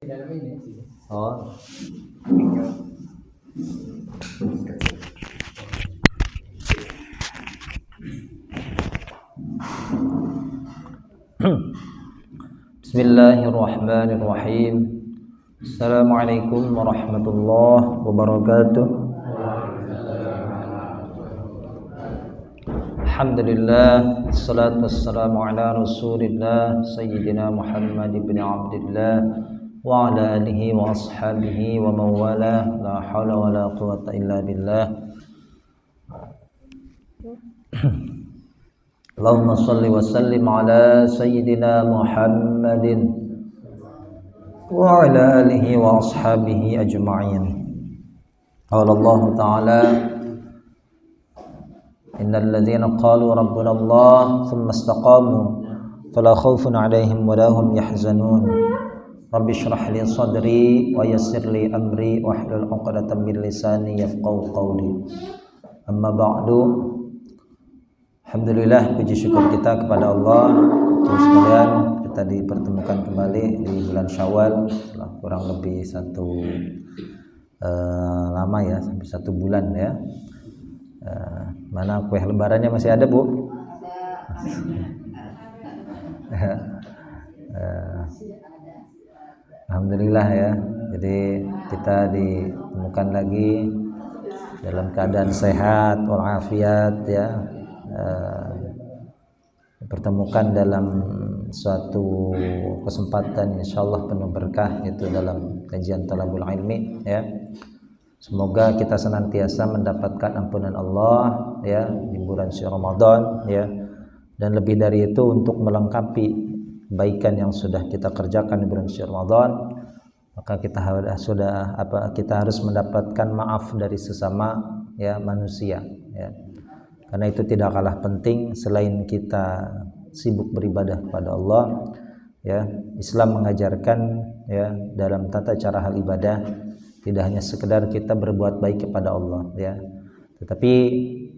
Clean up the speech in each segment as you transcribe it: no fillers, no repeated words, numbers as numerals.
Oh. Bismillahirrahmanirrahim. Assalamualaikum warahmatullahi wabarakatuh. Alhamdulillah, wassalatu wassalamu ala Rasulillah Sayyidina Muhammad ibn Abdullah wa ala alihi wa ashabihi wa mawala. La hawla wa la quwata illa billah. Allahumma salli wa sallim ala Sayyidina Muhammadin wa ala alihi wa ashabihi ajma'in. Qala Allah Ta'ala: Innal ladzina qalu rabbuna Allah thumma istaqamu fala khaufun 'alaihim wa la hum yahzanun. Rabbi shrah li sadri wa yassir li amri wahlul 'uqdatam min lisani yafqahu qawli. Amma ba'du. Alhamdulillah, puji syukur kita kepada Allah. Terus kemudian kita dipertemukan kembali di bulan Syawal setelah kurang lebih lama ya, sampai 1 bulan ya. Mana kue lebarannya masih ada, Bu? Alhamdulillah ya. Jadi kita ditemukan lagi dalam keadaan sehat walafiat ya. Dipertemukan dalam suatu kesempatan insyaallah penuh berkah, yaitu dalam kajian talabul ilmi ya. Semoga kita senantiasa mendapatkan ampunan Allah ya di bulan suci Ramadan ya, dan lebih dari itu untuk melengkapi kebaikan yang sudah kita kerjakan di bulan suci Ramadan, maka kita harus mendapatkan maaf dari sesama ya manusia ya. Karena itu tidak kalah penting. Selain kita sibuk beribadah kepada Allah ya, Islam mengajarkan ya dalam tata cara hal ibadah tidak hanya sekedar kita berbuat baik kepada Allah ya, tetapi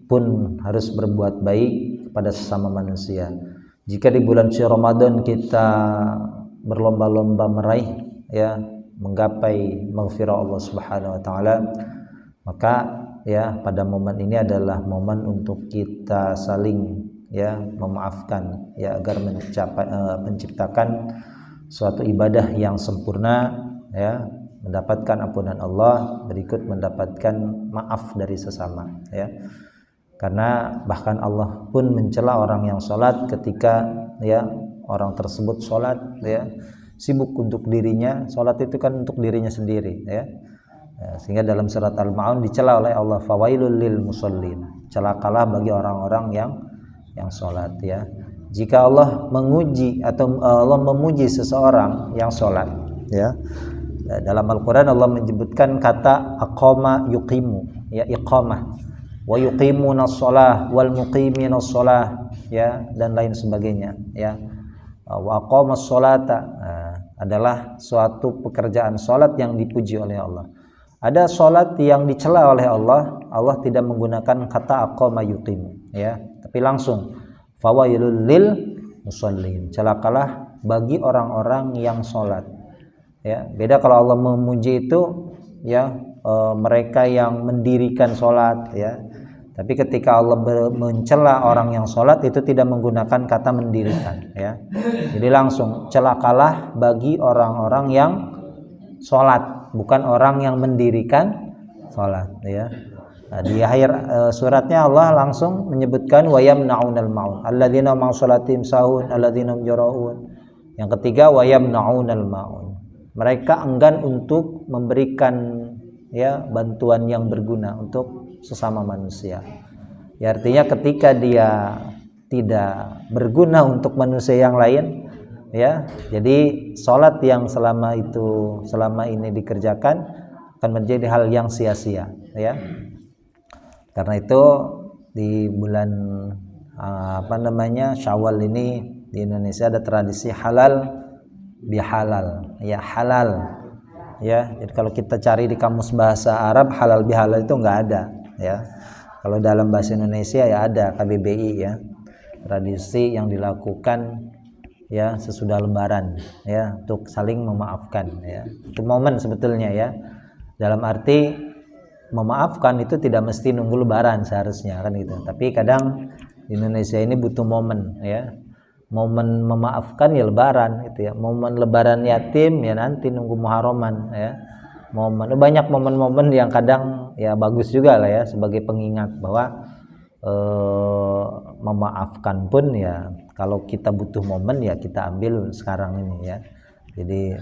pun harus berbuat baik kepada sesama manusia. Jika di bulan suci Ramadan kita berlomba-lomba meraih ya menggapai maghfirah Allah Subhanahu wa taala, maka ya pada momen ini adalah momen untuk kita saling ya memaafkan ya, agar menciptakan suatu ibadah yang sempurna ya, mendapatkan ampunan Allah, berikut mendapatkan maaf dari sesama ya. Karena bahkan Allah pun mencela orang yang sholat ketika ya orang tersebut sholat ya sibuk untuk dirinya. Sholat itu kan untuk dirinya sendiri ya. Sehingga dalam surat Al-Ma'un dicela oleh Allah, fawailul lil musallin, celakalah bagi orang-orang yang sholat ya. Jika Allah menguji atau Allah memuji seseorang yang sholat ya, dalam Al-Quran Allah menyebutkan kata aqama yuqimu ya, iqamah, wa yuqimuna shalah wal muqimina shalah ya, dan lain sebagainya ya. Wa aqamas sholata adalah suatu pekerjaan salat yang dipuji oleh Allah. Ada salat yang dicela oleh Allah, Allah tidak menggunakan kata aqama yuqimu ya, tapi langsung fawailul lil musallin, celakalah bagi orang-orang yang salat. Ya, beda kalau Allah memuji itu ya mereka yang mendirikan sholat ya. Tapi ketika Allah mencela orang yang sholat itu tidak menggunakan kata mendirikan ya. Jadi langsung celakalah bagi orang-orang yang sholat, bukan orang yang mendirikan sholat ya. Nah, di akhir suratnya Allah langsung menyebutkan wa yamna'unal ma'un alladzina ma sholatim sahun alladzina yura'un. Yang ketiga wa yamna'unal ma'un, mereka enggan untuk memberikan ya bantuan yang berguna untuk sesama manusia. Ya, artinya ketika dia tidak berguna untuk manusia yang lain ya, jadi sholat yang selama ini dikerjakan akan menjadi hal yang sia-sia ya. Karena itu di bulan Syawal ini di Indonesia ada tradisi halal bihalal ya, halal ya. Jadi kalau kita cari di kamus bahasa Arab, halal bihalal itu enggak ada ya. Kalau dalam bahasa Indonesia ya ada KBBI ya, tradisi yang dilakukan ya sesudah lebaran ya, untuk saling memaafkan ya. Itu momen sebetulnya ya. Dalam arti memaafkan itu tidak mesti nunggu lebaran seharusnya kan gitu. Tapi kadang di Indonesia ini butuh momen ya. Momen memaafkan ya lebaran gitu ya. Momen lebaran yatim ya nanti nunggu Muharraman ya. Banyak momen-momen yang kadang ya bagus juga lah ya sebagai pengingat bahwa memaafkan pun ya kalau kita butuh momen ya kita ambil sekarang ini ya. Jadi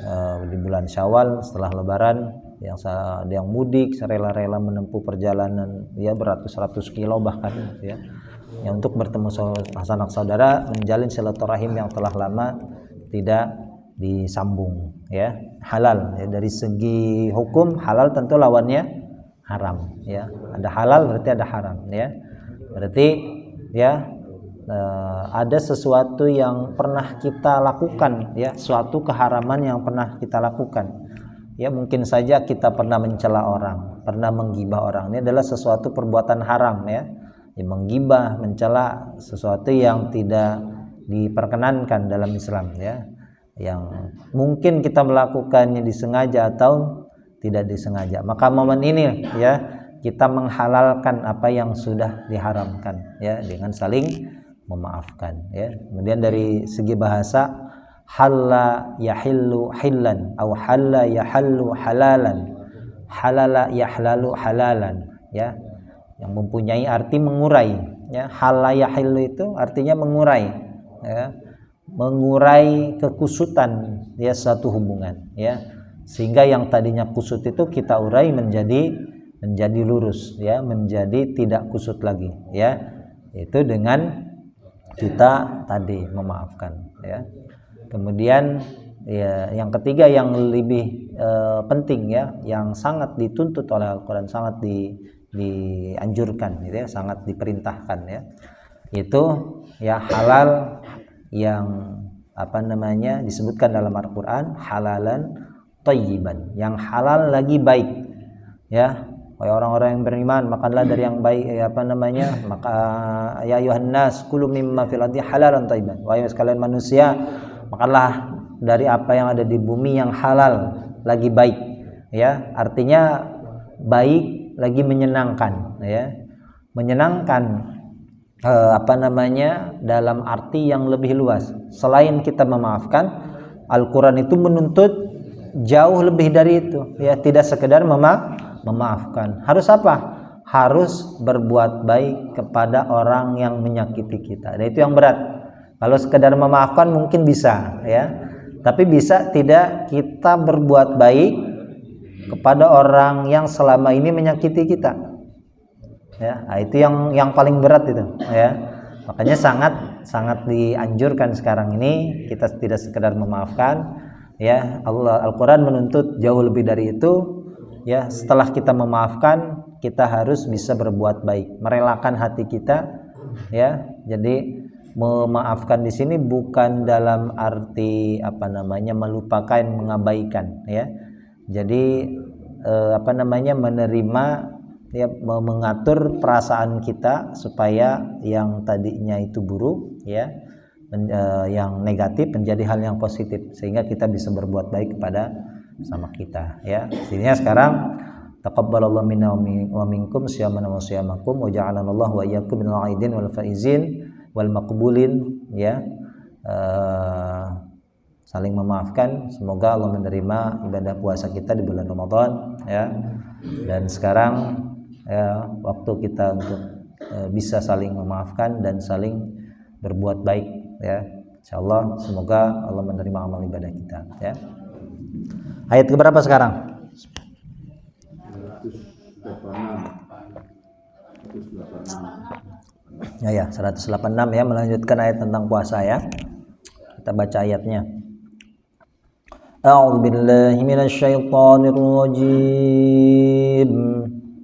di bulan Syawal setelah lebaran yang mudik rela-rela menempuh perjalanan ya beratus-ratus kilo bahkan ya, untuk bertemu sanak saudara, menjalin silaturahim yang telah lama tidak disambung ya. Halal ya, dari segi hukum halal tentu lawannya haram ya. Ada halal berarti ada haram ya. Berarti ya ada sesuatu yang pernah kita lakukan ya, suatu keharaman yang pernah kita lakukan ya. Mungkin saja kita pernah mencela orang, pernah menggibah orang. Ini adalah sesuatu perbuatan haram ya. Menggibah, mencela sesuatu yang tidak diperkenankan dalam Islam ya, yang mungkin kita melakukannya disengaja atau tidak disengaja. Maka momen ini ya kita menghalalkan apa yang sudah diharamkan ya dengan saling memaafkan ya. Kemudian dari segi bahasa, halla yahillu hillan atau halla yahallu halalan, halala yahlalu halalan ya, yang mempunyai arti mengurai ya. Halla yahillu itu artinya mengurai ya, mengurai kekusutan ya satu hubungan ya, sehingga yang tadinya kusut itu kita urai menjadi lurus ya, menjadi tidak kusut lagi ya. Itu dengan kita tadi memaafkan ya. Kemudian ya yang ketiga yang lebih penting ya, yang sangat dituntut oleh Al-Qur'an, sangat dianjurkan gitu ya, sangat diperintahkan ya, itu ya halal yang disebutkan dalam Al-Qur'an, halalan thayyiban, yang halal lagi baik ya. Wahai orang-orang yang beriman, makanlah dari yang baik maka ya ayuhan nas kulu mimma fil ardi halalan thayyiban. Wahai sekalian manusia, makanlah dari apa yang ada di bumi yang halal lagi baik ya. Artinya baik lagi menyenangkan ya. Menyenangkan dalam arti yang lebih luas. Selain kita memaafkan, Al-Qur'an itu menuntut jauh lebih dari itu ya, tidak sekedar memaafkan. Harus apa? Harus berbuat baik kepada orang yang menyakiti kita. Dan itu yang berat. Kalau sekedar memaafkan mungkin bisa ya, tapi bisa tidak kita berbuat baik kepada orang yang selama ini menyakiti kita ya. Nah, itu yang paling berat itu ya. Makanya sangat dianjurkan sekarang ini kita tidak sekedar memaafkan ya. Al-Qur'an menuntut jauh lebih dari itu ya. Setelah kita memaafkan, kita harus bisa berbuat baik, merelakan hati kita ya. Jadi memaafkan di sini bukan dalam arti melupakan, mengabaikan ya. Jadi menerima ya, mengatur perasaan kita supaya yang tadinya itu buruk ya, yang negatif menjadi hal yang positif, sehingga kita bisa berbuat baik kepada sama kita ya. Sehingga sekarang taqabbalallahu minna wa minkum siyamana wa siyamakum wa ja'alanallahu wa iyyakum minal aidin wal faizin wal maqbulin ya. Saling memaafkan, semoga Allah menerima ibadah puasa kita di bulan Ramadan ya. Dan sekarang ya, waktu kita untuk bisa saling memaafkan dan saling berbuat baik ya. Insyaallah semoga Allah menerima amal ibadah kita ya. Ayat keberapa sekarang? 186 ya, 186 ya, melanjutkan ayat tentang puasa ya. Kita baca ayatnya. A'udzu billahi minasy syaithanir rajim.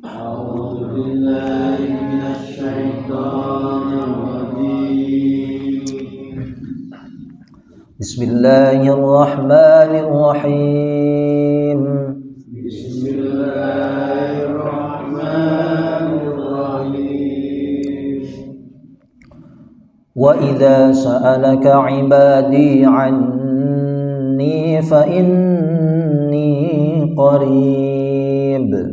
A'udzu billahi minasy syaithanir rajim. Bismillahirrahmanirrahim. Bismillahirrahmanirrahim. Wa idza sa'alaka 'ibadi 'anni fa inni qarib.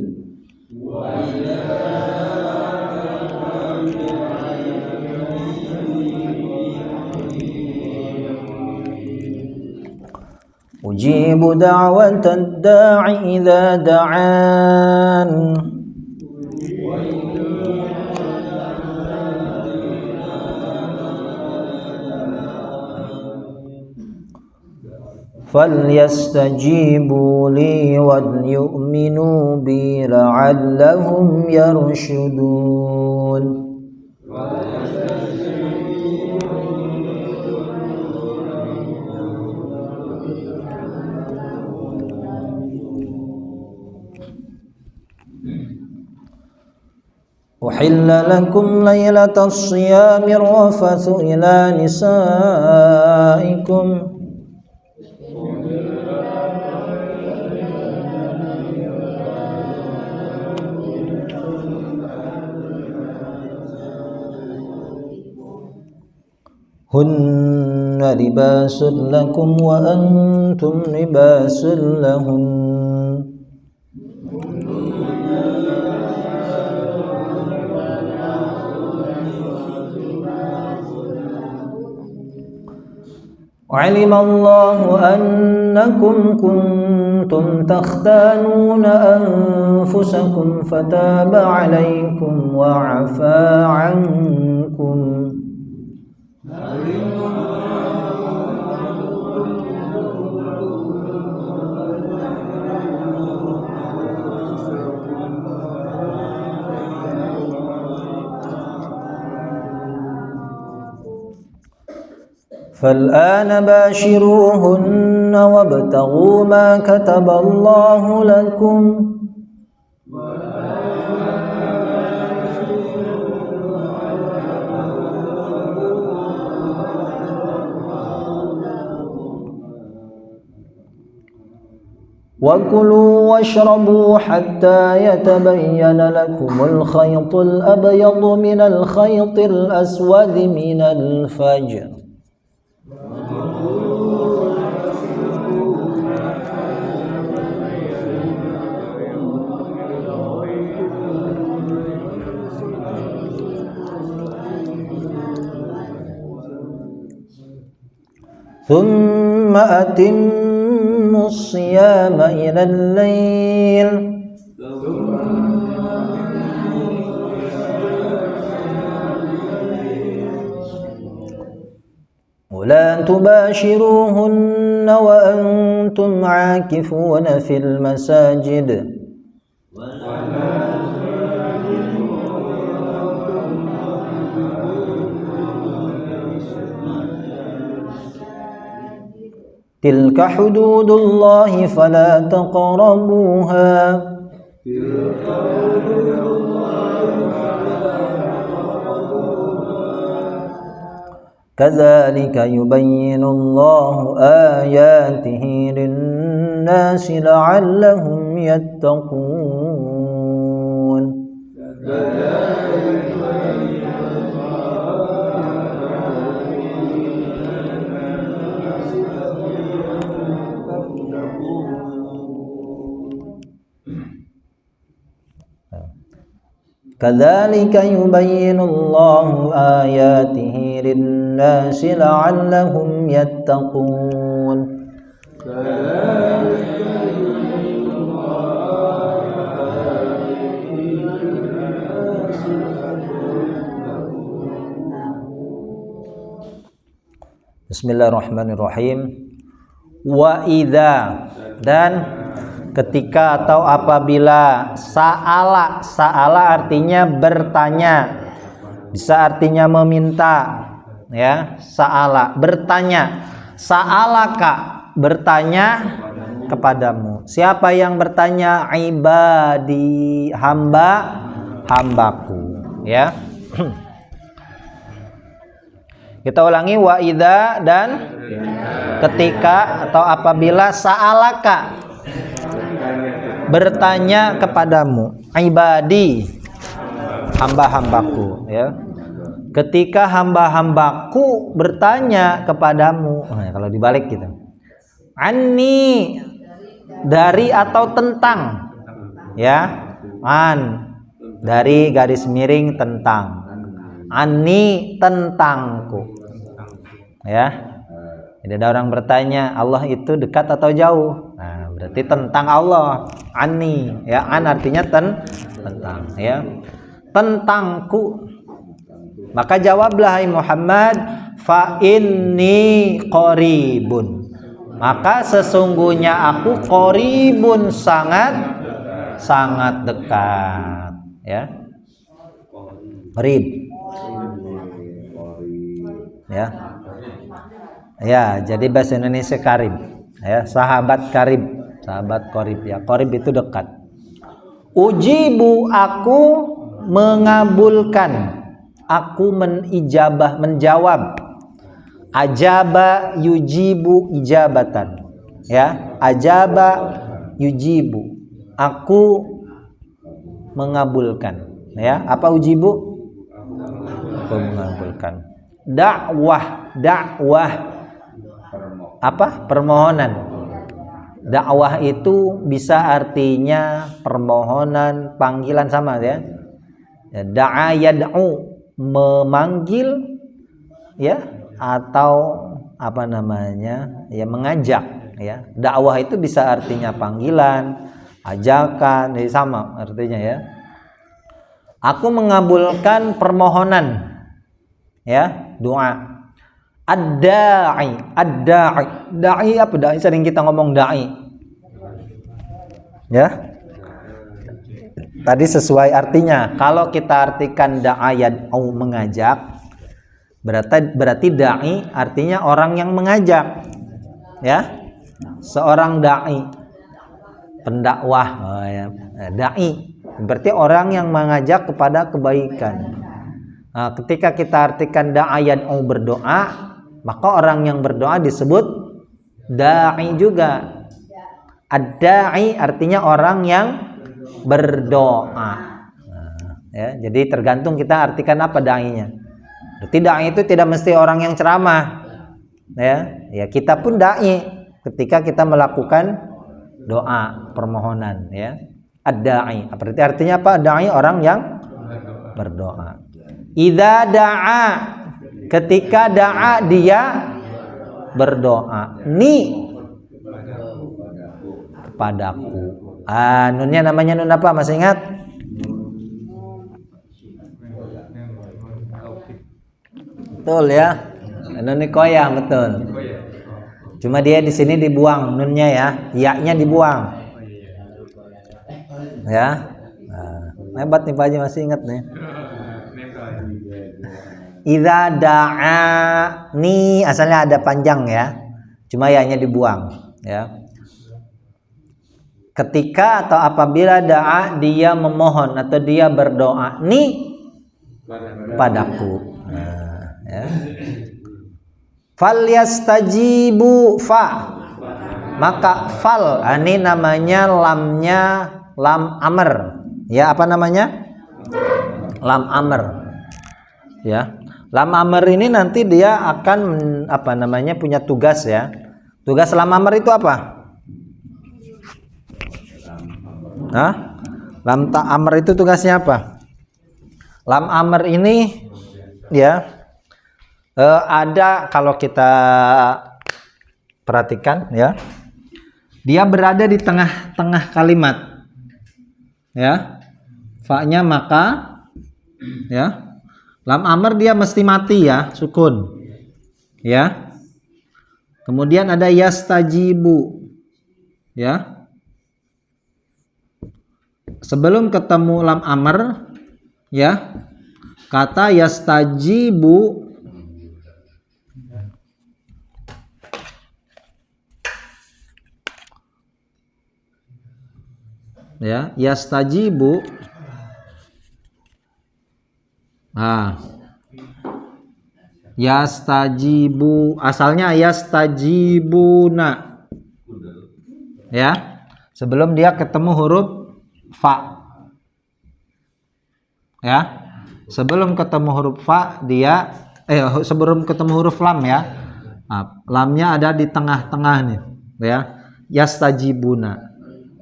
Ujibu da'watad da'i idza da'an. فليستجيبوا لي وليؤمنوا بي لعلهم يرشدون. أحل لكم ليلة الصيام الرفث إلى نسائكم هن لباس لكم وأنتم لباس لهن. علم الله أنكم كنتم تختانون أنفسكم فتاب عليكم وعفى عنكم. فالآن باشروهن وابتغوا ما كتب الله لكم وكلوا واشربوا حتى يتبين لكم الخيط الأبيض من الخيط الأسود من الفجر. ثم أتموا الصيام إلى الليل ولا تباشروهن وأنتم عاكفون في المساجد تلك حدود الله فلا تقربوها كذلك يبين الله آياته للناس لعلهم يتقون. كذلك يبين الله آياته للناس لعلهم يتقون. Bismillahirrahmanirrahim. Wa idza, dan ketika atau apabila, sa'ala artinya bertanya, bisa artinya meminta, ya. Sa'ala bertanya, sa'alaka bertanya kepadamu. Siapa yang bertanya? Ibadi, hambaku, ya. Kita ulangi, wa idza, dan ketika atau apabila, sa'alaka bertanya kepadamu, ibadi, hamba-hambaku, ya. ketika hamba-hambaku bertanya kepadamu. Nah, kalau dibalik gitu. Anni, dari atau tentang. Ya. An, dari garis miring tentang. Anni, tentangku. Ya. Jadi ada orang bertanya, Allah itu dekat atau jauh? Nah, berarti tentang Allah. Anni, ya, an artinya tentang, ya. Tentangku. Maka jawablah hai Muhammad, fa inni qaribun. Maka sesungguhnya aku qaribun, sangat dekat, ya. Qarib. Ya. Ya, jadi bahasa Indonesia karib, ya, sahabat karib, sahabat qarib, ya. Qarib itu dekat. Ujibu, aku mengabulkan, aku menijabah, menjawab. Ajaba yujibu ijabatan, ya. Ajaba yujibu, aku mengabulkan, ya. Apa ujibu? Aku mengabulkan. Dakwah, apa? Permohonan. Dakwah itu bisa artinya permohonan, panggilan, sama, ya. Da'a yad'u, memanggil, ya, atau apa namanya, ya, mengajak, ya. Dakwah itu bisa artinya panggilan, ajakan, ya, sama artinya, ya. Aku mengabulkan permohonan, ya, doa. Ad-da'i, da'i apa? Da'i sering kita ngomong da'i, ya. Tadi sesuai artinya. Kalau kita artikan da'ayat au mengajak, berarti da'i artinya orang yang mengajak, ya. Seorang da'i, pendakwah, oh, ya. Da'i berarti orang yang mengajak kepada kebaikan. Nah, ketika kita artikan da'ayat au berdoa, maka orang yang berdoa disebut da'i juga. Ad-da'i artinya orang yang berdoa. Nah, ya, jadi tergantung kita artikan apa da'inya. Berarti da'i itu tidak mesti orang yang ceramah, ya. Ya, kita pun da'i ketika kita melakukan doa, permohonan, ya. Ad-da'i berarti artinya apa? Da'i orang yang berdoa. Idza da'a, ketika da'a dia berdoa, ni padaku. Nunnya namanya nun apa? Masih ingat? Betul, ya. Nun nikoyah, betul. Cuma dia di sini dibuang nunnya, ya. Ya-nya dibuang. Ya. Nah, hebat nih Pak Haji, masih ingat nih. Idza da'a, ni asalnya ada panjang, ya. Cuma ya-nya dibuang, ya. Ketika atau apabila da'a, dia memohon atau dia berdoa, ni padaku. Nah, ya. Fal yastajibu, fa, maka fal, ini namanya lamnya lam amr, ya. Apa namanya? Lam amr, ya. Lam amr ini nanti dia akan apa namanya, punya tugas, ya. Tugas lam amr itu apa? Nah, lam amr itu tugasnya apa? Lam amr ini, ya, ada, kalau kita perhatikan, ya, dia berada di tengah-tengah kalimat, ya. Fa-nya maka, ya. Lam amr dia mesti mati, ya, sukun, ya. Kemudian ada yastajibu, ya. Sebelum ketemu lam amr, ya, kata yastajibu, ya, yastajibu. Nah, yastajibu asalnya yastajibuna, ya. Sebelum dia ketemu huruf fa, ya. Sebelum ketemu huruf fa dia sebelum ketemu huruf lam ya. Nah, lamnya ada di tengah-tengah nih ya. Yastajibuna.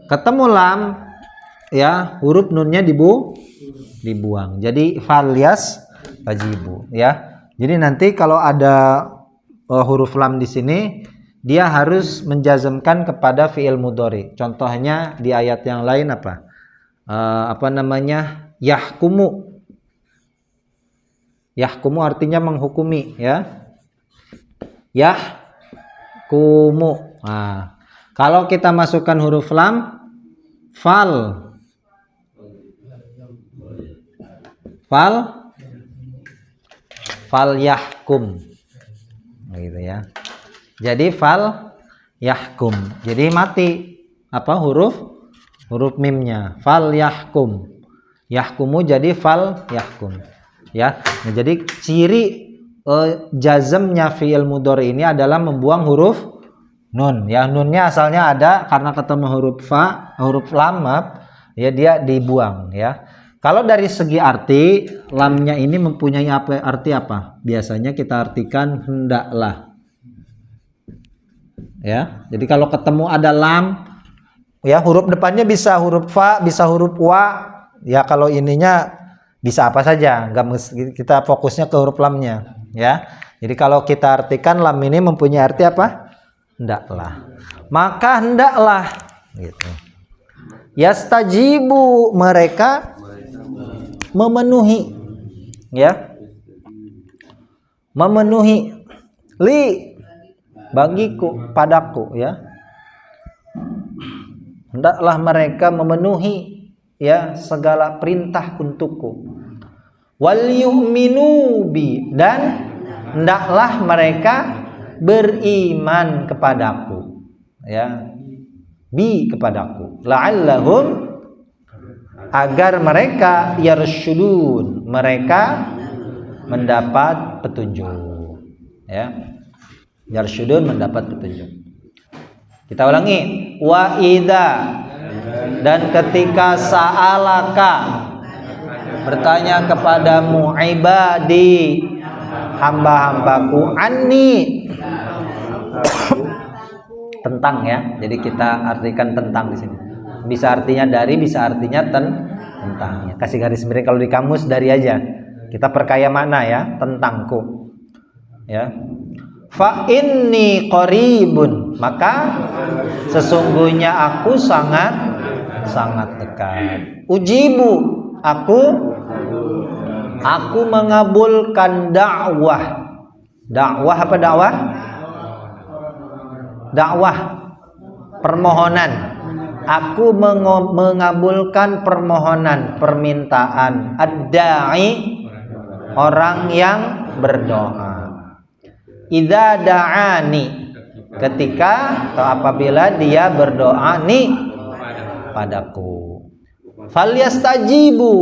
Ketemu lam ya, huruf nunnya dibuang. Jadi falyas tajibu ya. Jadi nanti kalau ada huruf lam di sini dia harus menjazmkan kepada fiil mudhari. Contohnya di ayat yang lain apa? Yahkumu. Yahkumu artinya menghukumi ya. Yahkumu. Nah, kalau kita masukkan huruf lam fal yahkum gitu ya. Jadi fal yahkum. Jadi mati apa huruf mimnya. Fal yahkum. Yahkumu jadi fal yahkum. Ya. Nah, jadi ciri jazmnya fi'il mudhari ini adalah membuang huruf nun. Ya, nunnya asalnya ada karena ketemu huruf lam, ya dia dibuang ya. Kalau dari segi arti, lamnya ini mempunyai arti apa? Biasanya kita artikan hendaklah. Ya, jadi kalau ketemu ada lam, ya huruf depannya bisa huruf fa, bisa huruf wa. Ya kalau ininya bisa apa saja, nggak mesti kita fokusnya ke huruf lamnya. Ya, jadi kalau kita artikan lam ini mempunyai arti apa? Hendaklah. Maka hendaklah. Gitu. Yastajibu, mereka memenuhi. Ya, memenuhi. Bagiku, padaku ya. Hendaklah mereka memenuhi ya segala perintah untukku. Wal yu'minu bi, dan hendaklah mereka beriman kepadaku ya. Bi kepadaku. La'allahum, agar mereka yarsyudun, mereka mendapat petunjuk ya. Yarsyudun, mendapat petunjuk. Kita ulangi. Wa idza, dan ketika sa'alaka, bertanya kepadamu, ibadi, hamba-hambaku, anni, tentang ya. Jadi kita artikan tentang di sini. Bisa artinya dari, bisa artinya tentang. Kasih garis miring kalau di kamus dari aja. Kita perkaya makna ya, tentangku. Ya. Fa inni qaribun, maka sesungguhnya aku sangat dekat. Ujibu, aku mengabulkan dakwah. Dakwah apa dakwah? Dakwah, permohonan. Aku mengabulkan permohonan, permintaan ad-da'i, orang yang berdoa. Idza da'ani, ketika atau apabila dia berdoa nih padaku. Falyastajibu,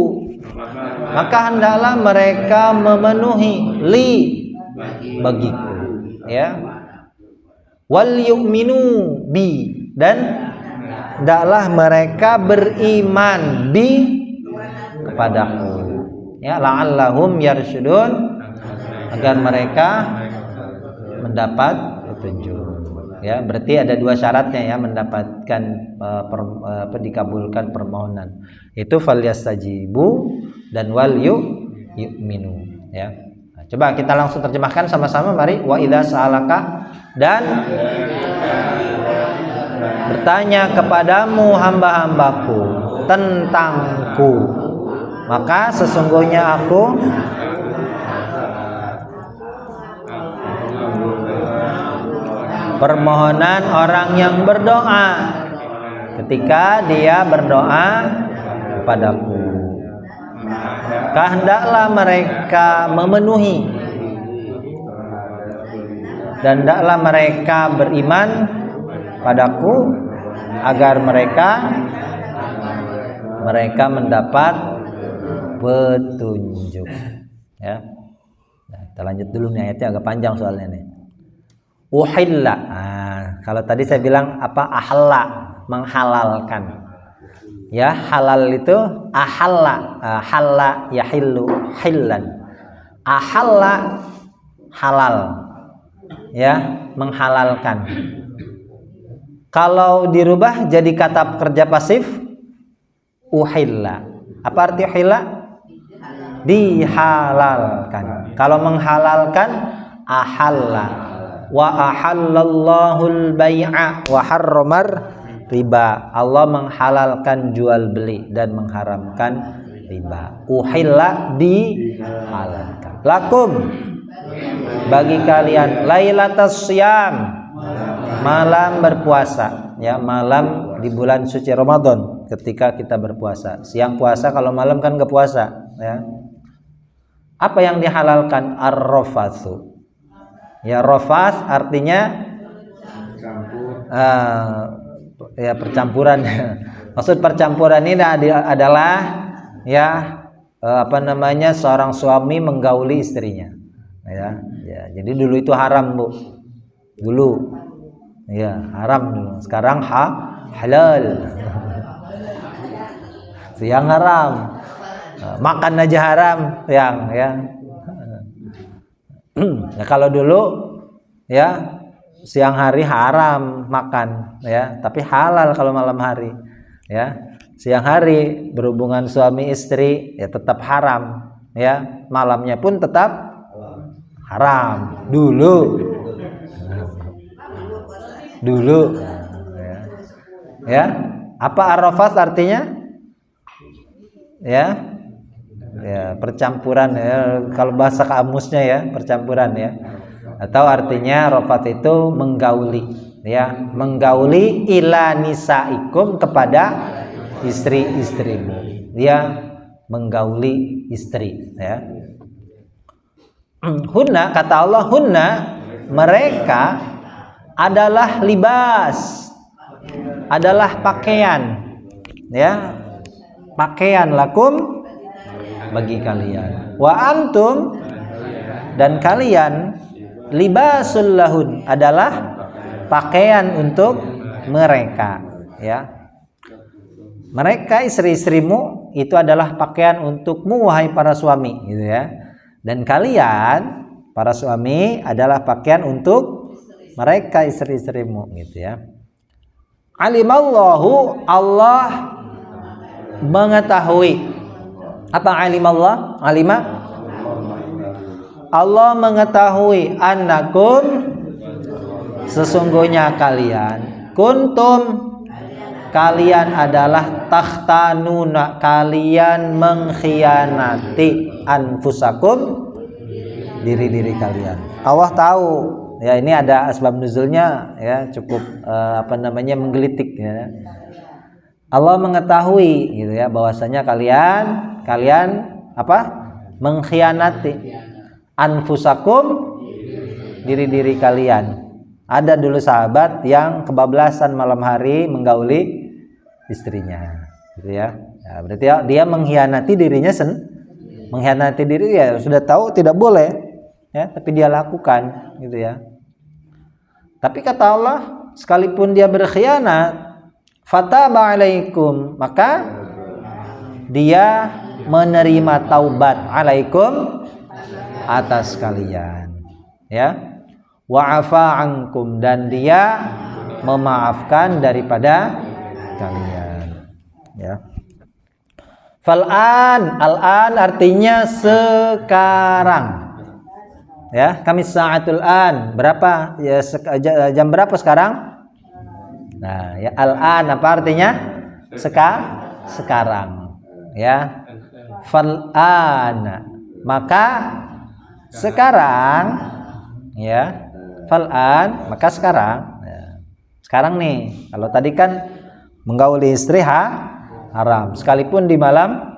maka hendaklah mereka memenuhi bagiku ya. Wal yu'minu bi, dan hendaklah mereka beriman kepadaku ya. La'allahum yarsyudun, agar mereka mendapat petunjuk ya. Berarti ada dua syaratnya ya mendapatkan dikabulkan permohonan, itu falyastajibu dan wal yu'minu ya. Nah, coba kita langsung terjemahkan sama-sama, mari. Wa idza sa'alaka, dan bertanya kepadamu hamba-hambaku tentangku, maka sesungguhnya aku permohonan orang yang berdoa ketika dia berdoa kepadaku. Hendaklah mereka memenuhi, dan hendaklah mereka beriman padaku, agar mereka mendapat petunjuk ya. Nah, kita lanjut dulu nih, ayatnya agak panjang soalnya nih. Uhilla. Nah, kalau tadi saya bilang apa? Ahalla, menghalalkan. Ya, halal itu ahalla, halla yahillu hillan. Ahalla halal. Ya, menghalalkan. Kalau dirubah jadi kata kerja pasif uhilla. Apa arti uhilla? Dihalalkan. Kalau menghalalkan ahalla. Wa ahallallahul bai'a wa harramar riba. Allah menghalalkan jual beli dan mengharamkan riba. Uhilla dihalalkan. Lakum bagi kalian lailatas syam, malam berpuasa, ya, malam di bulan suci Ramadan ketika kita berpuasa. Siang puasa, kalau malam kan enggak puasa, ya. Apa yang dihalalkan? Ar-rafatsu. Ya, rafats artinya ya percampuran. Maksud percampuran ini adalah ya seorang suami menggauli istrinya. Ya, jadi dulu itu haram, Bu. Dulu. Ya, haram dulu. Sekarang halal. Siang haram. Makan aja haram, ya. Nah, kalau dulu ya siang hari haram makan, ya, tapi halal kalau malam hari, ya. Siang hari berhubungan suami istri ya tetap haram, ya. Malamnya pun tetap haram dulu, ya. Apa arafat artinya? Ya, percampuran, ya. Kalau bahasa kamusnya ya percampuran, ya. Atau artinya rafat itu menggauli, ya, menggauli ila nisaikum kepada istri-istrimu, dia menggauli istri, ya. Hunna, kata Allah, hunna mereka adalah libas, adalah pakaian, ya, pakaian lakum bagi kalian, wa antum dan kalian libasul lahun adalah pakaian untuk mereka, ya. Mereka istri-istrimu itu adalah pakaian untukmu wahai para suami, gitu ya. Dan kalian para suami adalah pakaian untuk mereka istri-istrimu, gitu ya. Alimallahu, Allah mengetahui. Apa alimallah? Alima, Allah mengetahui annakum sesungguhnya kalian kuntum kalian adalah takhtanuna kalian mengkhianati anfusakum diri-diri kalian. Allah tahu, ya, ini ada asbab nuzulnya, ya, cukup menggelitik, ya. Allah mengetahui, gitu ya, bahwasanya kalian mengkhianati anfusakum diri-diri kalian. Ada dulu sahabat yang kebablasan malam hari menggauli istrinya, gitu ya. Nah, berarti dia mengkhianati dirinya mengkhianati diri, ya, sudah tahu tidak boleh, ya, tapi dia lakukan, gitu ya. Tapi kata Allah, sekalipun dia berkhianat, fataba alaikum, maka dia menerima taubat alaikum atas kalian, ya. Wa'afa ankum, dan dia memaafkan daripada kalian, ya. Fal'an, al-an artinya sekarang, ya. Kami sa'atul an, berapa, ya, jam berapa sekarang? Nah, ya, al-an apa artinya? Sekarang, ya. Fal'an, maka sekarang, ya. Fal'an, maka sekarang, ya. Sekarang nih, kalau tadi kan menggauli istri haram, sekalipun di malam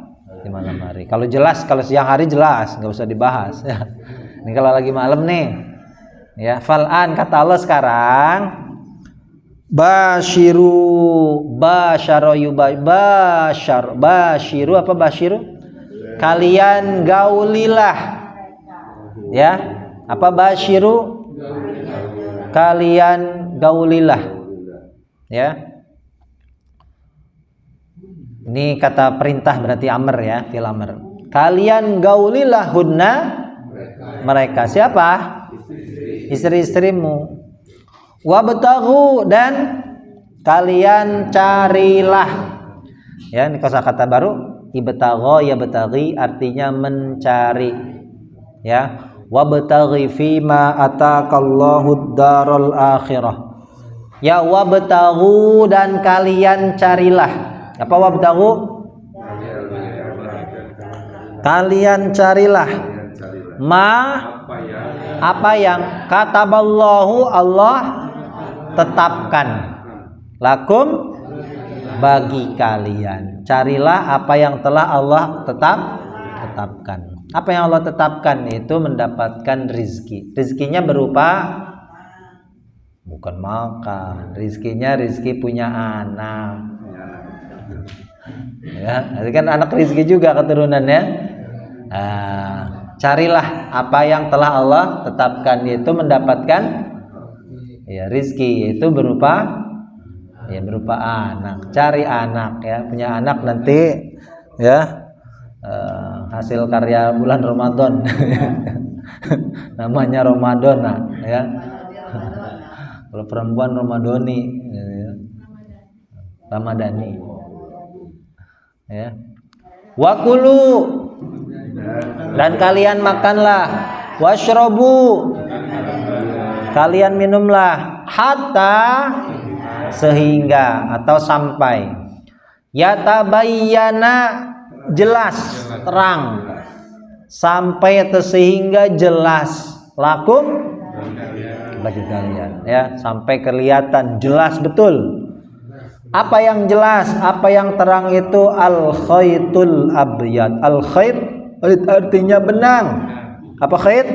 hari. Kalau siang hari jelas, nggak usah dibahas, ya. Ini kalau lagi malam nih, ya. Fal'an, kata Allah, sekarang basyiru apa basyiru, kalian gaulilah, ya. Apa basyiru, kalian gaulilah, ya. Ini kata perintah berarti amr ya, fil amr. Kalian gaulilah hunna mereka. Siapa? Istri-istrimu. Wabtaghu dan kalian carilah. Ya, ini kosakata baru. Ibtagha ya betaghi artinya mencari. Ya. Wabtaghi fima atakallahu daral akhirah. Ya wabtaghu dan kalian carilah. Apa wabtaghu? Kalian carilah apa yang kataballahu Allah tetapkan lakum bagi kalian. Carilah apa yang telah Allah tetapkan. Apa yang Allah tetapkan itu mendapatkan rizki. Rizkinya berupa bukan makan, rizkinya rizki punya anak. Ya, itu kan anak rizki juga keturunannya. Carilah apa yang telah Allah tetapkan, yaitu mendapatkan ya rizki, itu berupa anak. Cari anak ya, punya anak nanti ya hasil karya bulan Ramadan. Namanya Ramadona ya. Kalau perempuan Ramadoni ya. Ramadhani ya. Wakulu dan kalian makanlah, washrobu kalian minumlah, hatta sehingga atau sampai, yatabayyana jelas terang, sampai atau sehingga jelas, lakum bagi kalian ya, sampai kelihatan jelas betul. Apa yang jelas, apa yang terang itu al khaytul abyad. Al khayt artinya benang. Apa khayt?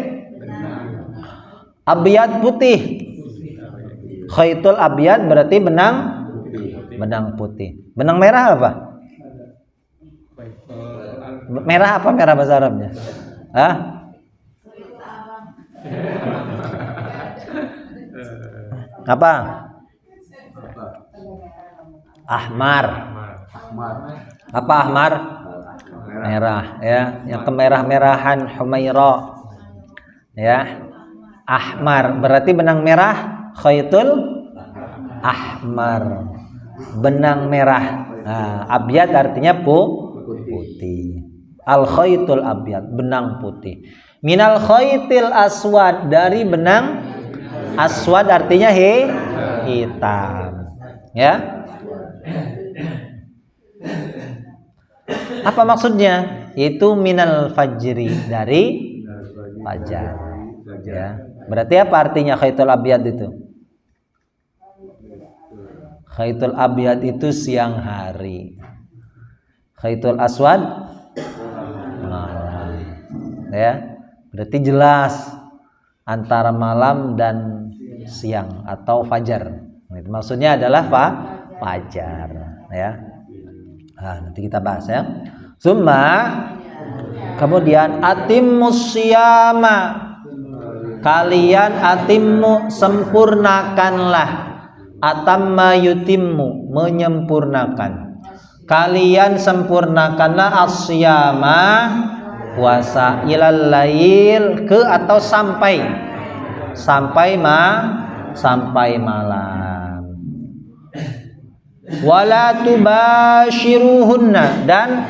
Abyad putih. Khaytul abyad berarti benang putih. Benang merah apa? Merah apa merah bahasa Arabnya? Hah? Apa? Ahmar. Apa ahmar? Merah ya, yang kemerah-merahan humaira. Ya. Ahmar berarti benang merah, khaytul ahmar. Benang merah. Nah, abyad artinya putih. Al khaytul abyad, benang putih. Minal khaytil aswad, dari benang aswad artinya hitam. Ya. Apa maksudnya? Itu minal fajri, dari fajar. Ya. Berarti apa artinya khaytul abyad itu? Khaytul abyad itu siang hari. Khaytul aswad malam. Ya. Berarti jelas antara malam dan siang atau fajar. Maksudnya adalah fajar ya. Nanti kita bahas ya. Summa kemudian atimmus siyama, kalian atimmu sempurnakanlah, atamma yutimmu menyempurnakan, kalian sempurnakanlah asyama puasa, ilal lail ke atau sampai malam. Wala tubashiruhunna, dan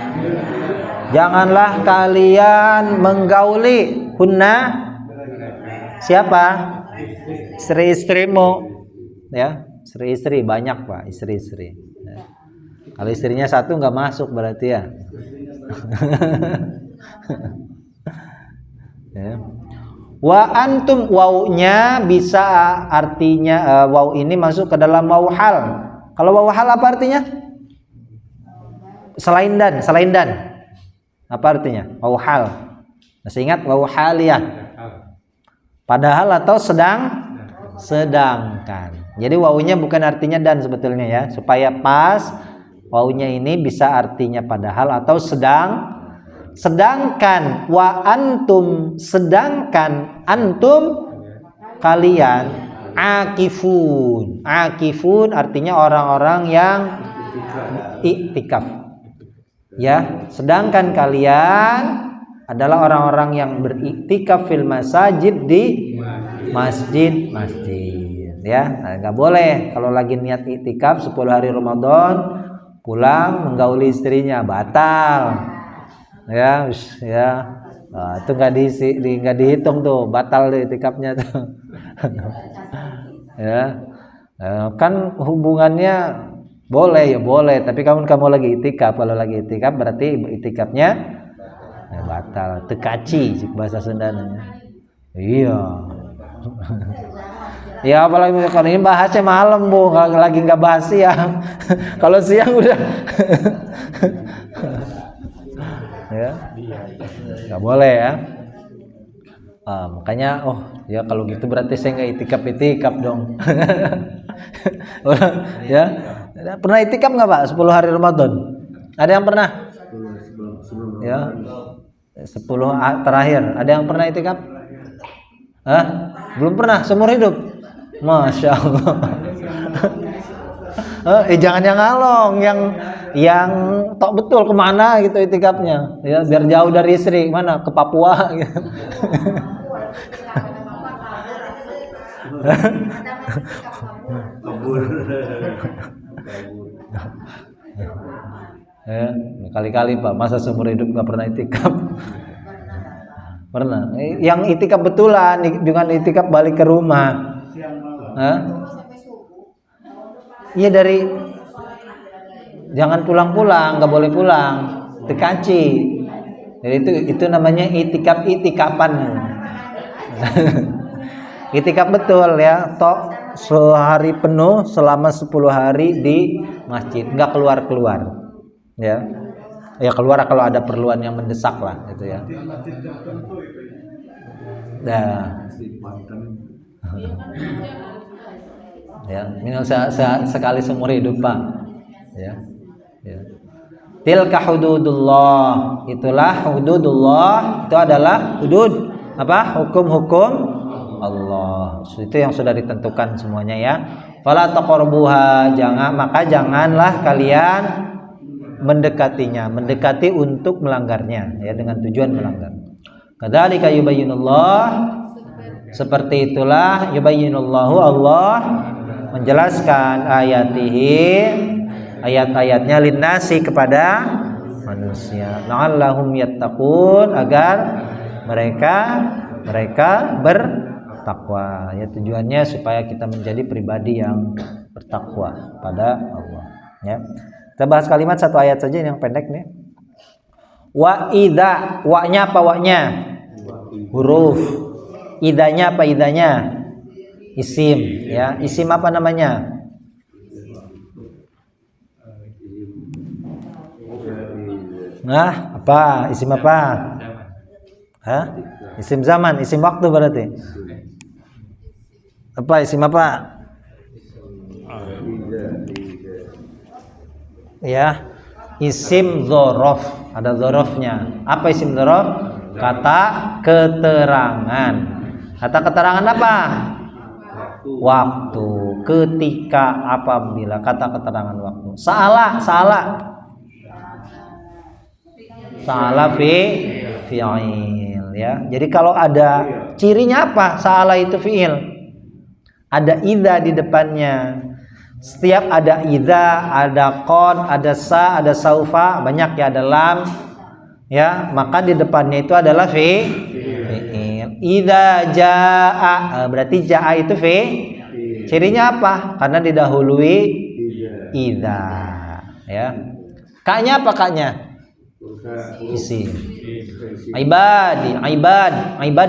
janganlah kalian menggauli hunna siapa? Istri-istrimu ya, istri-istri banyak Pak, istri-istri ya. Kalau istrinya satu nggak masuk berarti ya. Ya. Wa antum, wawnya bisa artinya waw ini masuk ke dalam waw hal. Kalau waw hal apa artinya? Selain dan. Apa artinya? Waw hal. Masih ingat waw haliyah? Padahal atau sedangkan. Jadi wawnya bukan artinya dan sebetulnya ya, supaya pas wawnya ini bisa artinya padahal atau sedangkan. Wa antum, sedangkan antum kalian, akifun artinya orang-orang yang Iktikaf. Ya, sedangkan kalian adalah orang-orang yang beriktikaf fil masajid di masjid. Ya, nggak boleh kalau lagi niat iktikaf 10 hari Ramadan pulang menggauli istrinya, batal. Ya, nah, itu nggak dihitung tuh, batal tuh iktikafnya tuh. Ya, kan hubungannya boleh ya boleh, tapi kamu lagi itikaf, kalau lagi itikaf berarti itikafnya batal, tekaci bahasa Sundanya. Iya. Ya apalagi kalau ini bahasnya malam Bu, lagi nggak bahas siang. Kalau siang udah. Ya, nggak boleh ya. Makanya ya kalau gitu berarti saya nggak itikaf dong. Ya, pernah itikaf nggak Pak 10 hari Ramadan? Ada yang pernah? Ya, 10 terakhir. Ada yang pernah itikaf? Belum pernah seumur hidup? Masya Allah. Jangan yang ngalong, yang tok betul kemana gitu itikafnya, ya biar jauh dari istri, mana ke Papua gitu. Ya, kali-kali Pak, masa seumur hidup nggak pernah itikaf? Pernah. Yang itikaf betulan, dengan itikaf balik ke rumah. Iya dari, jangan pulang-pulang, nggak boleh pulang, tekaci. Jadi itu namanya itikapan. Itikaf betul ya, tok sehari penuh selama 10 hari di masjid, nggak keluar ya. Ya keluar kalau ada perluan yang mendesak lah gitu ya. Nah. Ya, minimal sekali seumur hidup Pak. Ya. Tilka hududullah, itulah hududullah, itu adalah hudud apa? Hukum-hukum Allah. Itu yang sudah ditentukan semuanya ya. Fala taqrabuha, maka janganlah kalian mendekati untuk melanggarnya ya, dengan tujuan melanggar. Kadzalika yubayyinullah, seperti itulah yubayyinullahu, Allah menjelaskan ayat-ayatnya linnasi, kepada manusia, la'allahum yattaqun, agar mereka bertakwa ya, tujuannya supaya kita menjadi pribadi yang bertakwa pada Allah ya. Kita bahas kalimat satu ayat saja yang pendek nih. Wa idza, wa-nya apa wa-nya? Huruf. Idanya apa idanya? Isim ya. Isim apa namanya? Nah, apa? Isim apa? Isim zaman, isim waktu berarti. Apa isim apa? Ya, isim dzaraf, ada dzarafnya. Apa isim dzaraf? Kata keterangan. Kata keterangan apa? Waktu, ketika, apabila, kata keterangan waktu. Salah fi'il ya. Jadi kalau ada cirinya apa? Salah itu fi'il. Ada idza di depannya. Setiap ada idza, ada qad, ada sa, ada saufa, banyak ya, ada lam ya, maka di depannya itu adalah fi'il. Idza jaa, berarti jaa itu fi'il. Cirinya apa? Karena didahului idza ya. Kaknya apa kaknya? Isim. Ibad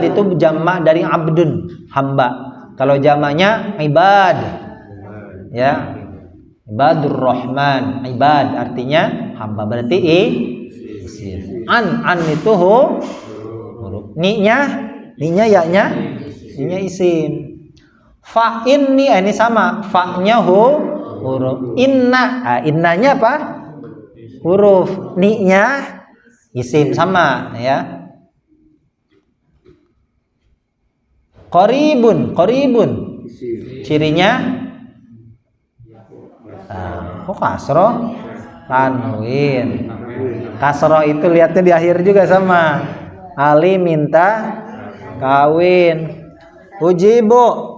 itu jamak dari abdun, hamba. Kalau jamaknya ibad ya, ibadur rahman, ibad artinya hamba, berarti isim. An itu huruf. Ni-nya ya-nya isim. Fa'in ini sama, fa-nya huruf. Innanya apa? Huruf. Ni-nya isim, sama ya. Qaribun cirinya Kok kasroh? Tanwin. Kasroh itu lihatnya di akhir juga sama. Ali minta kawin. Ujibu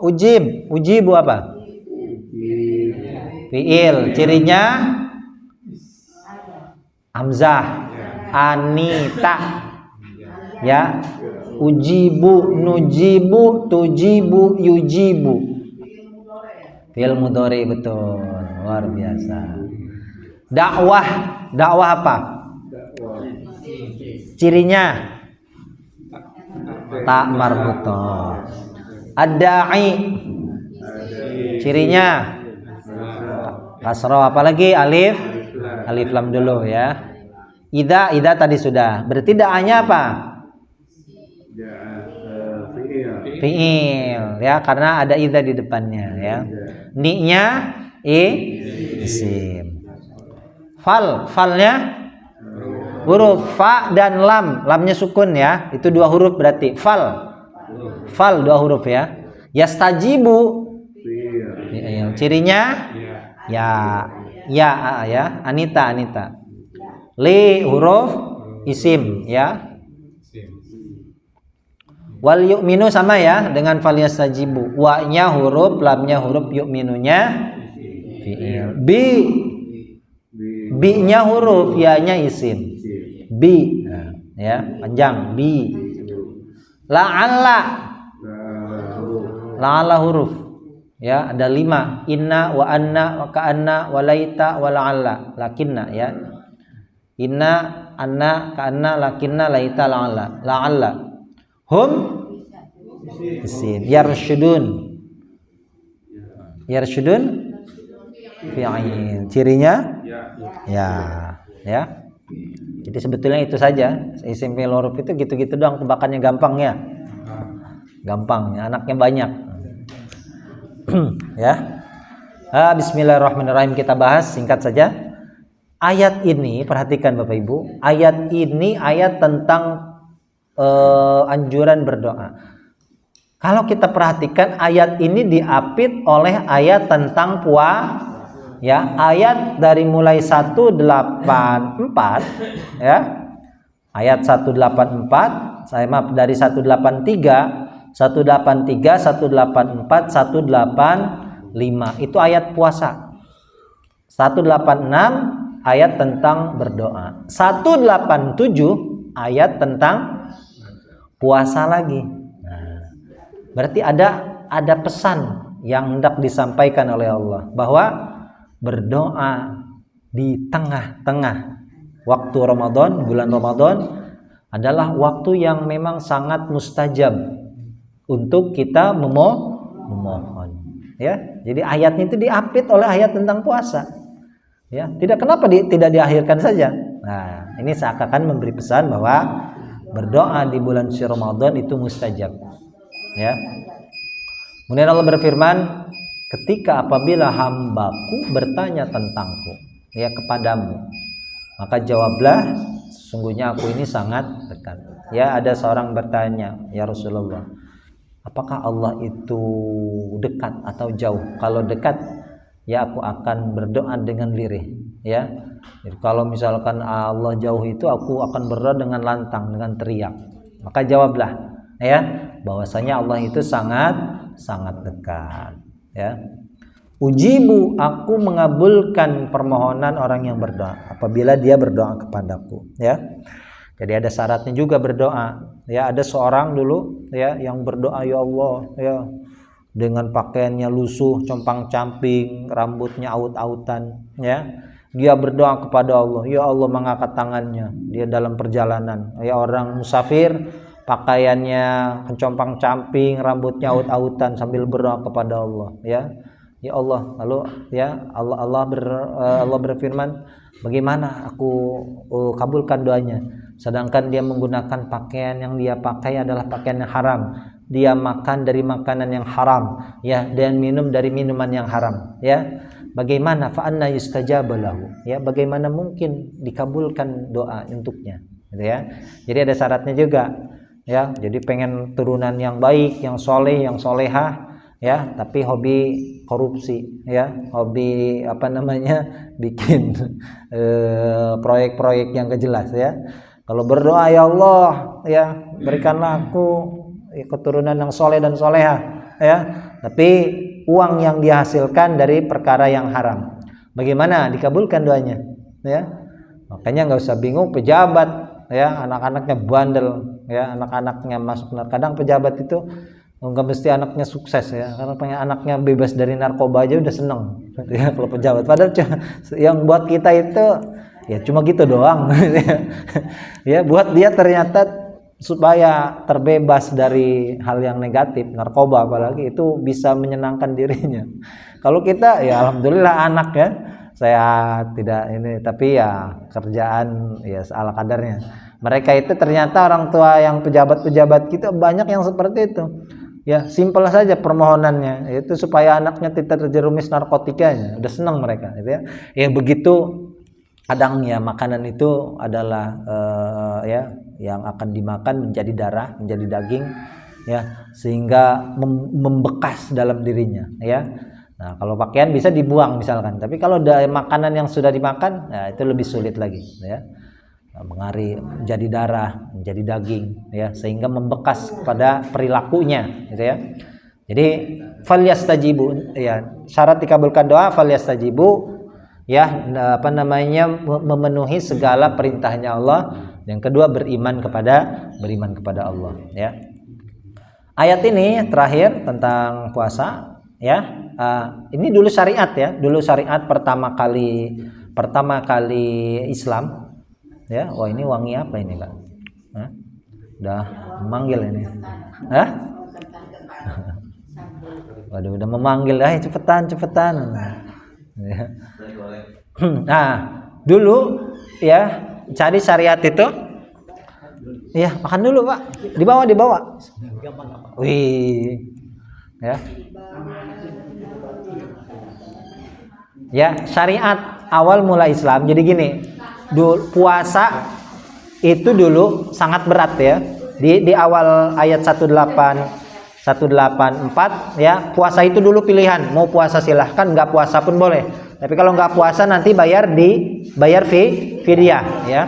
apa? Fiil. Cirinya hamzah. Anita. Ya. Ujibu, nujibu, tujibu, yujibu. Fiil mudhari, betul. Luar biasa. Dakwah apa? Cirinya tak marbutah. Ad-da'i. Cirinya kasroh, apalagi alif lam dulu ya. Idza tadi sudah. Berarti da'anya apa? Fi'il ya, karena ada idza di depannya ya. Ni-nya isim. Falnya huruf fa dan lamnya sukun ya. Itu 2 huruf berarti fal 2 huruf ya. Yastajibu cirinya ya. Anita. Li huruf isim ya. Wal yu'minu sama ya dengan fal yastajibu. Wa-nya huruf, lamnya huruf, yu'minunya fi'il. Bi-nya huruf, ya-nya isim. Bi ya, panjang bi. La'alla huruf ya, ada 5. Inna wa anna wa ka'anna wa laita wa la'alla. Lakinna ya. Inna, anna, ka'anna, lakinna, laita, la'alla. Hum isim. Yarshudun fi'il. Cirinya ya. Jadi sebetulnya itu saja. Isim fi'il huruf itu gitu-gitu doang, tebakannya gampang ya. Anaknya banyak. Ya. Bismillahirrahmanirrahim, kita bahas singkat saja. Ayat ini, perhatikan Bapak Ibu. Ayat ini ayat tentang anjuran berdoa. Kalau kita perhatikan, ayat ini diapit oleh ayat tentang ya, ayat dari mulai 184 ya. Ayat 184, dari 183, 184, 185 itu ayat puasa. 186 ayat tentang berdoa. 187 ayat tentang puasa lagi. Nah, berarti ada pesan yang hendak disampaikan oleh Allah bahwa berdoa di tengah-tengah waktu Ramadan, bulan Ramadan adalah waktu yang memang sangat mustajab untuk kita memohon. Ya, jadi ayatnya itu diapit oleh ayat tentang puasa. Ya, kenapa tidak diakhirkan saja? Nah, ini seakan-akan memberi pesan bahwa berdoa di bulan suci Ramadan itu mustajab. Ya. Kemudian Allah berfirman, ketika apabila hambaku bertanya tentangku, ya, kepadamu, maka jawablah, sesungguhnya aku ini sangat dekat. Ya, ada seorang bertanya, ya Rasulullah, apakah Allah itu dekat atau jauh? Kalau dekat, ya aku akan berdoa dengan lirih. Ya, jadi kalau misalkan Allah jauh itu, aku akan berdoa dengan lantang, dengan teriak. Maka jawablah, ya, bahwasanya Allah itu sangat dekat. Ya, ujibu, aku mengabulkan permohonan orang yang berdoa apabila dia berdoa kepadaku. Ya, jadi ada syaratnya juga berdoa. Ya, ada seorang dulu ya yang berdoa, ya Allah, ya, dengan pakaiannya lusuh, compang-camping, rambutnya aut-autan, ya. Dia berdoa kepada Allah, ya Allah, mengangkat tangannya, dia dalam perjalanan, ya, orang musafir, pakaiannya compang-camping, rambutnya aut-autan sambil berdoa kepada Allah, ya. Ya Allah, lalu ya Allah berfirman, bagaimana aku kabulkan doanya, sedangkan dia menggunakan pakaian yang dia pakai adalah pakaian yang haram, dia makan dari makanan yang haram, ya, dan minum dari minuman yang haram, ya. Bagaimana fa'anna yustajabu lahu, ya, bagaimana mungkin dikabulkan doa untuknya, gitu ya. Jadi ada syaratnya juga, ya. Jadi pengen turunan yang baik, yang soleh, yang solehah, ya, tapi hobi korupsi, ya, hobi bikin proyek-proyek yang gak jelas, ya. Kalau berdoa, ya Allah, ya, berikanlah aku keturunan yang soleh dan soleha, ya, tapi uang yang dihasilkan dari perkara yang haram, bagaimana dikabulkan doanya, ya. Makanya nggak usah bingung pejabat, ya, anak-anaknya bandel, ya, anak-anaknya masuk neraka. Kadang pejabat itu nggak mesti anaknya sukses, ya, karena pengen anaknya bebas dari narkoba aja udah seneng, ya, kalau pejabat. Padahal yang buat kita itu ya cuma gitu doang, ya, buat dia ternyata supaya terbebas dari hal yang negatif, narkoba apalagi, itu bisa menyenangkan dirinya. Kalau kita ya alhamdulillah anak, ya, saya tidak ini, tapi ya kerjaan ya ala kadarnya. Mereka itu ternyata orang tua yang pejabat-pejabat kita banyak yang seperti itu. Ya, simpel saja permohonannya itu supaya anaknya tidak terjerumus narkotikanya, udah senang mereka, gitu ya. Ya begitu. Kadang ya makanan itu adalah ya yang akan dimakan menjadi darah, menjadi daging, ya, sehingga membekas dalam dirinya, ya. Nah, kalau pakaian bisa dibuang misalkan, tapi kalau ada makanan yang sudah dimakan, ya, itu lebih sulit lagi, ya. Mengalir menjadi darah, menjadi daging, ya, sehingga membekas pada perilakunya, gitu ya. Jadi falyastajibu, ya, syarat dikabulkan doa falyastajibu, ya, memenuhi segala perintahnya Allah. Yang kedua beriman kepada Allah, ya. Ayat ini terakhir tentang puasa, ya. Ini dulu syariat, ya, dulu syariat pertama kali Islam, ya. Wah, ini wangi apa ini, Kak? Udah memanggil ini, waduh, udah memanggil, cepetan, ya. Nah, dulu, ya, cari syariat itu, ya, makan dulu, Pak, dibawa, wih, ya. Ya, syariat awal mula Islam. Jadi gini, puasa itu dulu sangat berat, ya. Di awal ayat 184, ya, puasa itu dulu pilihan, mau puasa silahkan, nggak puasa pun boleh. Tapi kalau nggak puasa nanti bayar fidyah, ya.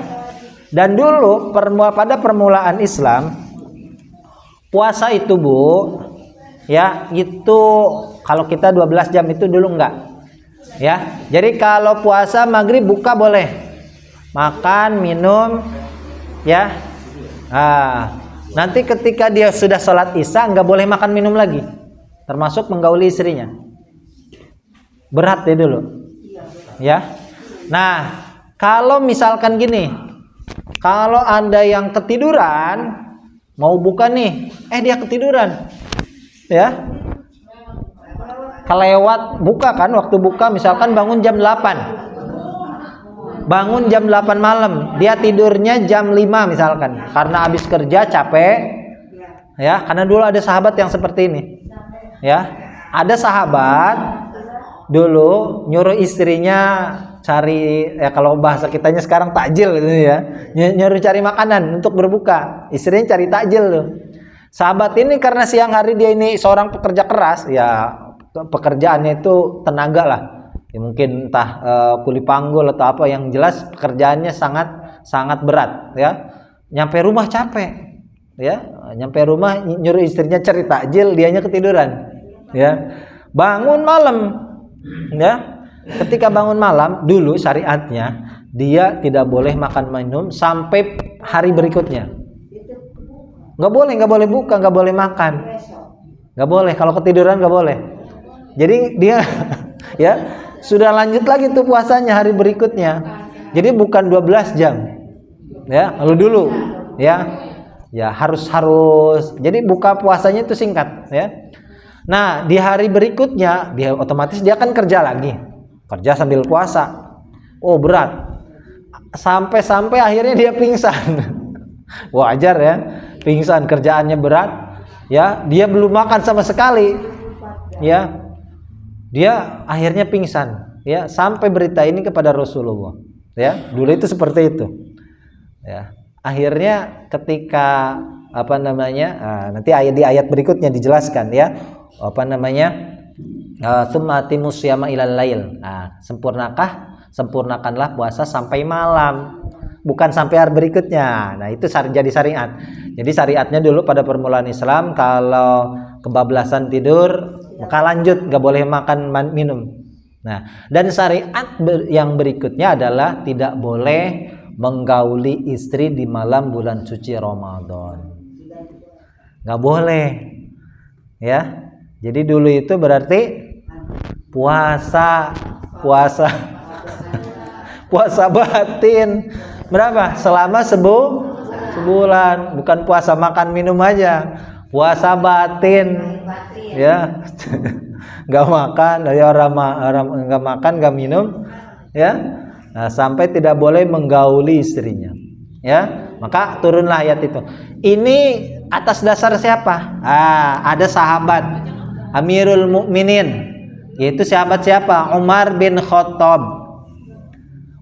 Dan dulu pada permulaan Islam, puasa itu, Bu, ya, itu kalau kita 12 jam itu dulu enggak, ya. Jadi kalau puasa maghrib buka boleh, makan, minum, ya. Nanti ketika dia sudah sholat isya nggak boleh makan minum lagi, termasuk menggauli istrinya. Berat ya dulu, ya. Nah, kalau misalkan gini, kalau Anda yang ketiduran mau buka nih, dia ketiduran, ya, kelewat buka kan, waktu buka misalkan bangun jam 8 malam, dia tidurnya jam 5 misalkan, karena habis kerja capek, ya. Karena dulu ada sahabat yang seperti ini, ya. Ada sahabat dulu nyuruh istrinya cari, ya, kalau bahasa kitanya sekarang takjil gitu, ya, nyuruh cari makanan untuk berbuka, istrinya cari takjil tuh. Sahabat ini karena siang hari dia ini seorang pekerja keras, ya, pekerjaannya itu tenaga lah, ya, mungkin entah kuli panggul atau apa, yang jelas pekerjaannya sangat berat, ya. Nyampe rumah capek, ya, nyampe rumah nyuruh istrinya cari takjil, dianya ketiduran, ya. Bangun malam, ya. Ketika bangun malam, dulu syariatnya dia tidak boleh makan minum sampai hari berikutnya. Nggak boleh buka, nggak boleh makan, nggak boleh. Kalau ketiduran nggak boleh. Jadi dia, ya, sudah lanjut lagi tuh puasanya hari berikutnya. Jadi bukan 12 jam, ya. Kalau dulu, ya harus. Jadi buka puasanya itu singkat, ya. Nah, di hari berikutnya dia otomatis dia akan kerja lagi, kerja sambil puasa. Oh, berat. Sampai akhirnya dia pingsan. Wajar, ya, pingsan, kerjaannya berat, ya. Dia belum makan sama sekali, ya. Dia akhirnya pingsan, ya, sampai berita ini kepada Rasulullah, ya. Dulu itu seperti itu, ya. Akhirnya ketika nanti di ayat berikutnya dijelaskan, ya, apa namanya? Tsumma atimus syiyama ilal lail. Nah, sempurnakanlah puasa sampai malam, bukan sampai hari berikutnya. Nah, itu jadi syariat. Jadi syariatnya dulu pada permulaan Islam, kalau kebablasan tidur maka lanjut, nggak boleh makan minum. Nah, dan syariat yang berikutnya adalah tidak boleh menggauli istri di malam bulan suci Ramadan. Nggak boleh, ya. Jadi dulu itu berarti puasa batin berapa? Selama sebulan, bukan puasa makan minum aja, puasa batin, ya. Nggak makan, ya orang nggak makan nggak minum, ya. Nah, sampai tidak boleh menggauli istrinya, ya. Maka turunlah ayat itu. Ini atas dasar siapa? Ada sahabat Amirul Mukminin, yaitu sahabat siapa? Umar bin Khattab.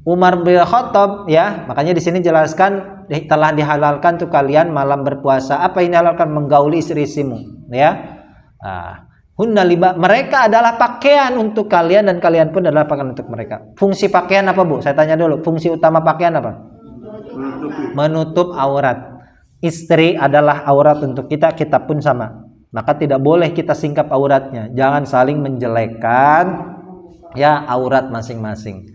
Umar bin Khattab, ya. Makanya di sini jelaskan telah dihalalkan tuh kalian malam berpuasa. Apa yang dihalalkan? Menggauli istri-istrimu, ya. Hunna liba, mereka adalah pakaian untuk kalian dan kalian pun adalah pakaian untuk mereka. Fungsi pakaian apa, Bu? Saya tanya dulu. Fungsi utama pakaian apa? Menutup aurat. Istri adalah aurat untuk kita, kita pun sama. Maka tidak boleh kita singkap auratnya. Jangan saling menjelekkan, ya, aurat masing-masing.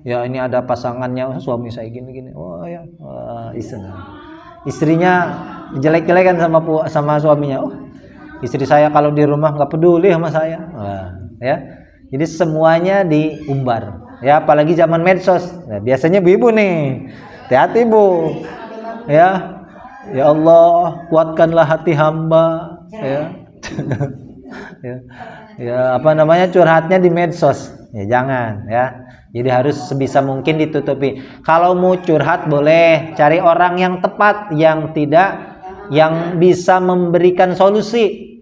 Ya, ini ada pasangannya, suami saya gini-gini. Oh ya, istrinya jelek-jelekan sama suaminya. Oh, istri saya kalau di rumah nggak peduli sama saya. Ya. Jadi semuanya diumbar. Ya, apalagi zaman medsos. Nah, biasanya ibu-ibu nih. Hati-hati, Bu. Ya. Ya Allah, kuatkanlah hati hamba, ya. Ya, apa namanya, curhatnya di medsos. Ya jangan, ya. Jadi harus sebisa mungkin ditutupi. Kalau mau curhat boleh, cari orang yang tepat, yang bisa memberikan solusi.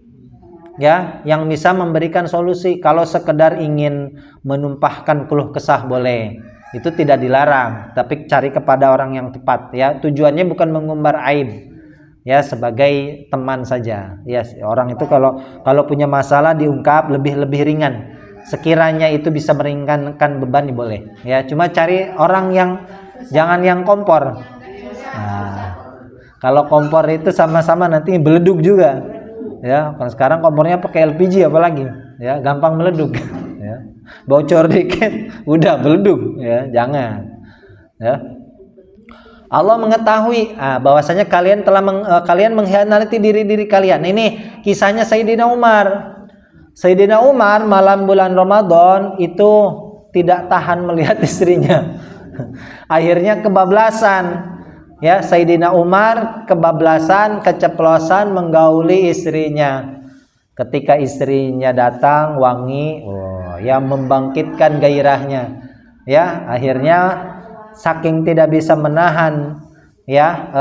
Ya, yang bisa memberikan solusi. Kalau sekedar ingin menumpahkan keluh kesah boleh. Itu tidak dilarang, tapi cari kepada orang yang tepat, ya. Tujuannya bukan mengumbar aib, ya, sebagai teman saja, ya. Orang itu kalau punya masalah diungkap lebih ringan, sekiranya itu bisa meringankan beban, boleh, ya. Cuma cari orang yang jangan yang kompor. Nah, kalau kompor itu sama-sama nanti beleduk juga, ya. Kalau sekarang kompornya pakai LPG apalagi, ya, gampang meleduk. Ya. Bocor dikit udah beleduk, ya. Jangan, ya. Allah mengetahui bahwasanya kalian telah kalian mengkhianati diri kalian. Ini kisahnya Sayyidina Umar. Sayyidina Umar malam bulan Ramadan itu tidak tahan melihat istrinya. Akhirnya kebablasan, ya. Sayyidina Umar kebablasan, keceplosan menggauli istrinya. Ketika istrinya datang wangi, yang membangkitkan gairahnya, ya. Akhirnya saking tidak bisa menahan, ya,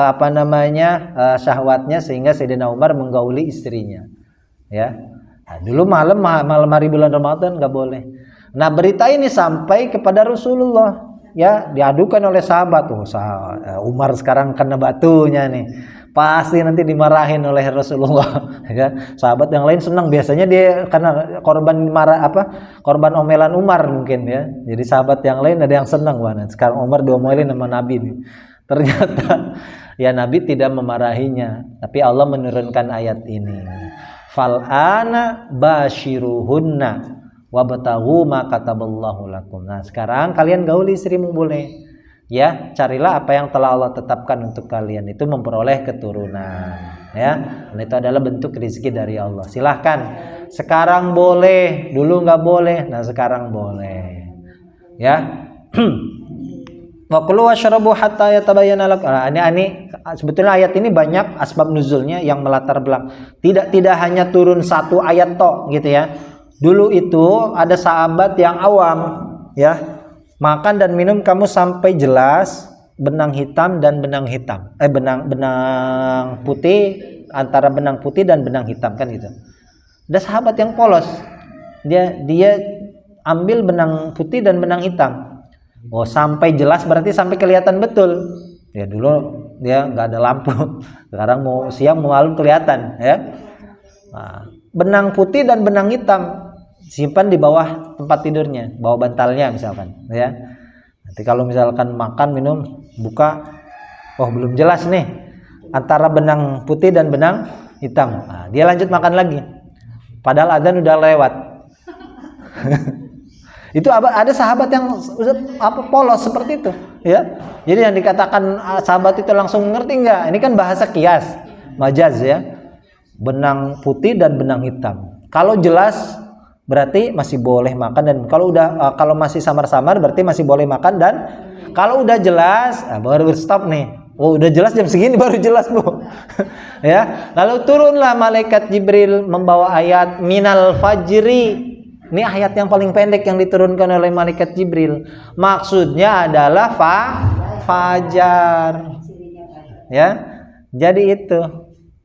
syahwatnya, sehingga Sayyidina Umar menggauli istrinya, ya. Nah, dulu malam hari bulan Ramadan nggak boleh. Nah, berita ini sampai kepada Rasulullah, ya, diadukan oleh sahabat. Umar sekarang kena batunya nih, pasti nanti dimarahin oleh Rasulullah. Ya, sahabat yang lain senang, biasanya dia karena korban omelan Umar mungkin, ya. Jadi sahabat yang lain ada yang senang banget. Sekarang Umar diomelin sama Nabi nih. Ternyata ya Nabi tidak memarahinya, tapi Allah menurunkan ayat ini. Fal ana bashiruhunna wabtaghu ma kataballahu lakum. Nah, sekarang kalian gauli istrimu boleh, ya. Carilah apa yang telah Allah tetapkan untuk kalian, itu memperoleh keturunan, ya. Dan itu adalah bentuk rezeki dari Allah. Silahkan, sekarang boleh, dulu nggak boleh. Nah, sekarang boleh, ya. Wa kulu washrabu hatta yatabayyana lakum. Ini sebetulnya ayat ini banyak asbab nuzulnya yang melatar belakang. Tidak hanya turun satu ayat tok, gitu, ya. Dulu itu ada sahabat yang awam, ya. Makan dan minum kamu sampai jelas benang hitam dan benang hitam. Benang putih, antara benang putih dan benang hitam, kan gitu. Ada sahabat yang polos. Dia ambil benang putih dan benang hitam. Oh, sampai jelas berarti sampai kelihatan betul. Ya, dulu dia nggak ada lampu. Sekarang mau siang mau malam kelihatan, ya. Nah, benang putih dan benang hitam simpan di bawah tempat tidurnya, bawah bantalnya misalkan, ya. Nanti kalau misalkan makan minum buka, oh belum jelas nih antara benang putih dan benang hitam. Nah, dia lanjut makan lagi. Padahal adzan udah lewat. Itu ada sahabat yang polos seperti itu, ya. Jadi yang dikatakan sahabat itu langsung ngerti enggak? Ini kan bahasa kias, majaz, ya. Benang putih dan benang hitam. Kalau jelas berarti masih boleh makan, dan kalau masih samar-samar berarti masih boleh makan, dan kalau udah jelas baru stop nih. Oh, udah jelas jam segini baru jelas, Bu. Ya. Lalu turunlah malaikat Jibril membawa ayat minal fajri. Ini ayat yang paling pendek yang diturunkan oleh malaikat Jibril. Maksudnya adalah fajar. Ya. Jadi itu.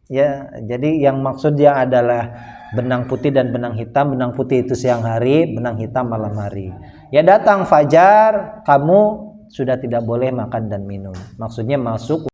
Ya, jadi yang maksudnya adalah benang putih dan benang hitam. Benang putih itu siang hari, benang hitam malam hari. Ya, datang fajar, kamu sudah tidak boleh makan dan minum. Maksudnya masuk